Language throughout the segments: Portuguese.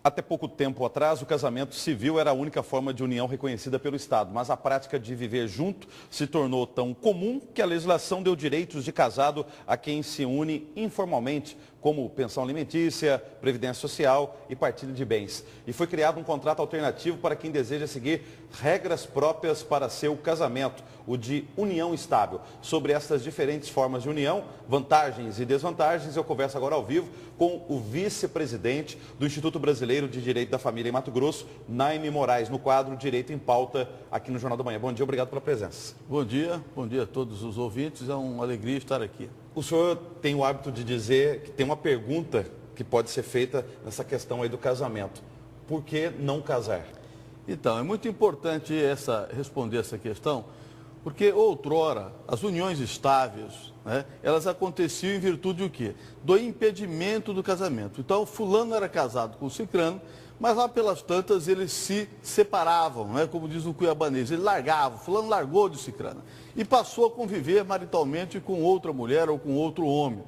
Até pouco tempo atrás, o casamento civil era a única forma de união reconhecida pelo Estado, mas a prática de viver junto se tornou tão comum que a legislação deu direitos de casado a quem se une informalmente, como pensão alimentícia, previdência social e partilha de bens. E foi criado um contrato alternativo para quem deseja seguir regras próprias para seu casamento, o de união estável. Sobre essas diferentes formas de união, vantagens e desvantagens, eu converso agora ao vivo com o vice-presidente do Instituto Brasileiro de Direito da Família em Mato Grosso, Naime Moraes, no quadro Direito em Pauta, aqui no Jornal da Manhã. Bom dia, obrigado pela presença. Bom dia a todos os ouvintes, é uma alegria estar aqui. O senhor tem o hábito de dizer que tem uma pergunta que pode ser feita nessa questão aí do casamento. Por que não casar? Então, é muito importante responder essa questão, porque outrora as uniões estáveis, elas aconteciam em virtude do quê? Do impedimento do casamento. Então, fulano era casado com cicrano, mas lá pelas tantas eles se separavam, como diz o cuiabanês, ele largava, fulano largou de cicrana e passou a conviver maritalmente com outra mulher ou com outro homem.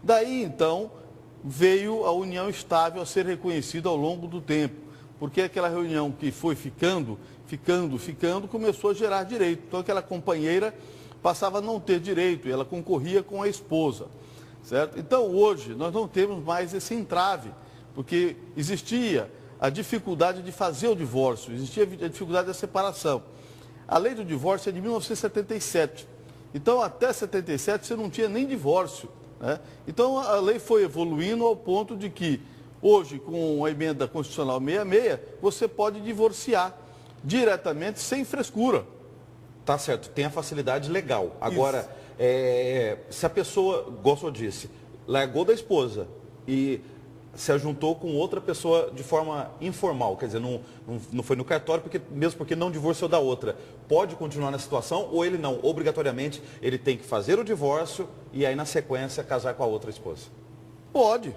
Daí então veio a união estável a ser reconhecida ao longo do tempo, porque aquela reunião que foi ficando, começou a gerar direito. Então aquela companheira passava a não ter direito, e ela concorria com a esposa, certo? Então hoje nós não temos mais esse entrave, porque existia a dificuldade de fazer o divórcio, existia a dificuldade da separação. A lei do divórcio é de 1977, então até 77 você não tinha nem divórcio, Então a lei foi evoluindo ao ponto de que hoje, com a emenda constitucional 66, você pode divorciar diretamente, sem frescura. Tá certo, tem a facilidade legal. Agora, se a pessoa, igual eu disse, largou da esposa e se ajuntou com outra pessoa de forma informal, quer dizer, não foi no cartório, mesmo porque não divorciou da outra, pode continuar na situação ou ele não? Obrigatoriamente, ele tem que fazer o divórcio e aí, na sequência, casar com a outra esposa? Pode,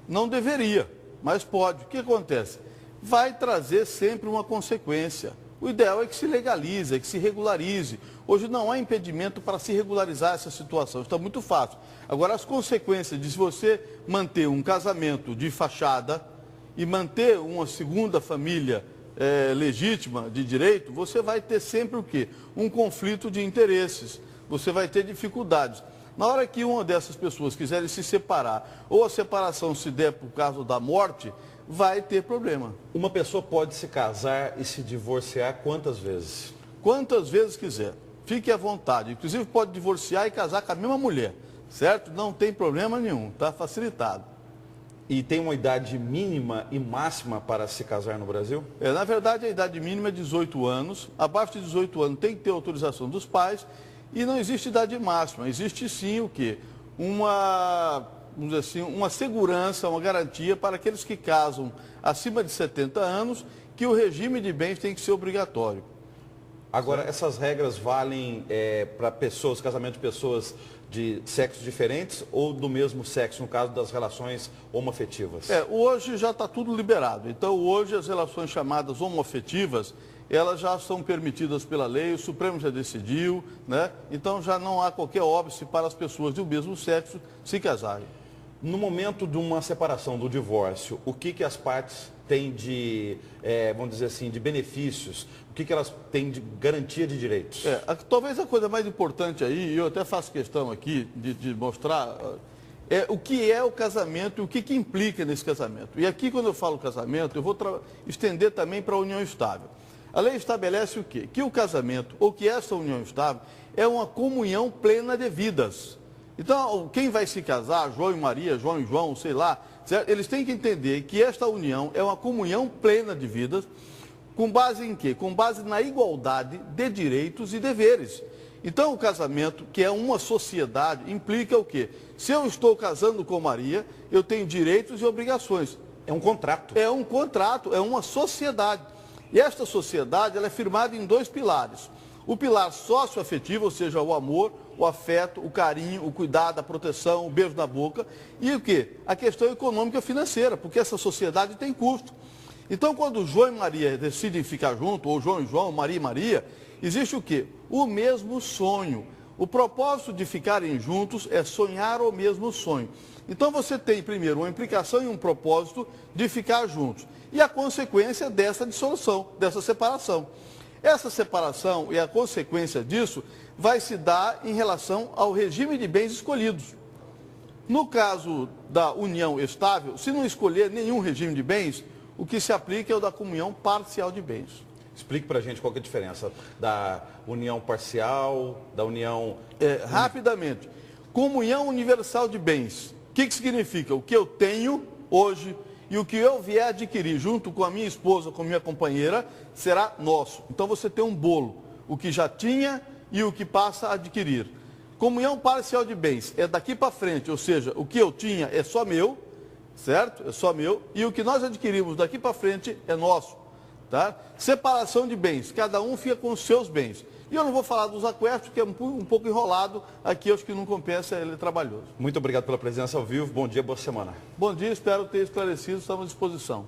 não deveria, mas pode. O que acontece? Vai trazer sempre uma consequência. O ideal é que se legalize, é que se regularize. Hoje não há impedimento para se regularizar essa situação, está muito fácil. Agora, as consequências de se você manter um casamento de fachada e manter uma segunda família legítima de direito, você vai ter sempre o quê? Um conflito de interesses, você vai ter dificuldades. Na hora que uma dessas pessoas quiserem se separar, ou a separação se der por causa da morte, vai ter problema. Uma pessoa pode se casar e se divorciar quantas vezes? Quantas vezes quiser. Fique à vontade. Inclusive pode divorciar e casar com a mesma mulher, certo? Não tem problema nenhum, está facilitado. E tem uma idade mínima e máxima para se casar no Brasil? Na verdade, a idade mínima é 18 anos. Abaixo de 18 anos tem que ter autorização dos pais. E não existe idade máxima. Existe sim o quê? Vamos dizer assim, uma segurança, uma garantia para aqueles que casam acima de 70 anos, que o regime de bens tem que ser obrigatório. Agora, essas regras valem para pessoas, casamento de pessoas de sexos diferentes ou do mesmo sexo, no caso das relações homoafetivas? Hoje já está tudo liberado. Então, hoje as relações chamadas homoafetivas, elas já são permitidas pela lei, o Supremo já decidiu, Então já não há qualquer óbice para as pessoas do mesmo sexo se casarem. No momento de uma separação, do divórcio, o que as partes têm de, vamos dizer assim, de benefícios? O que elas têm de garantia de direitos? Talvez a coisa mais importante aí, e eu até faço questão aqui de mostrar, o que é o casamento e o que implica nesse casamento. E aqui, quando eu falo casamento, eu vou estender também para a união estável. A lei estabelece o quê? Que o casamento, ou que essa união estável, é uma comunhão plena de vidas. Então, quem vai se casar, João e Maria, João e João, sei lá, certo? Eles têm que entender que esta união é uma comunhão plena de vidas, com base em quê? Com base na igualdade de direitos e deveres. Então, o casamento, que é uma sociedade, implica o quê? Se eu estou casando com Maria, eu tenho direitos e obrigações. É um contrato. É um contrato, é uma sociedade. E esta sociedade, ela é firmada em dois pilares. O pilar socioafetivo, ou seja, o amor, o afeto, o carinho, o cuidado, a proteção, o beijo na boca. E o quê? A questão econômica e financeira, porque essa sociedade tem custo. Então, quando João e Maria decidem ficar juntos, ou João e João, Maria e Maria, existe o quê? O mesmo sonho. O propósito de ficarem juntos é sonhar o mesmo sonho. Então, você tem, primeiro, uma implicação e um propósito de ficar juntos. e a consequência dessa dissolução, dessa separação. Essa separação e a consequência disso vai se dar em relação ao regime de bens escolhidos. No caso da união estável, se não escolher nenhum regime de bens, o que se aplica é o da comunhão parcial de bens. Explique para a gente qual que é a diferença da união parcial, da união... Rapidamente, comunhão universal de bens. O que significa? O que eu tenho hoje e o que eu vier adquirir junto com a minha esposa, com a minha companheira, será nosso. Então você tem um bolo, o que já tinha e o que passa a adquirir. Comunhão parcial de bens é daqui para frente, ou seja, o que eu tinha é só meu, certo? É só meu, e o que nós adquirimos daqui para frente é nosso, tá? Separação de bens, cada um fica com os seus bens. E eu não vou falar dos aquestos, porque é um pouco enrolado, aqui acho que não compensa, ele é trabalhoso. Muito obrigado pela presença ao vivo, bom dia, boa semana. Bom dia, espero ter esclarecido, estamos à disposição.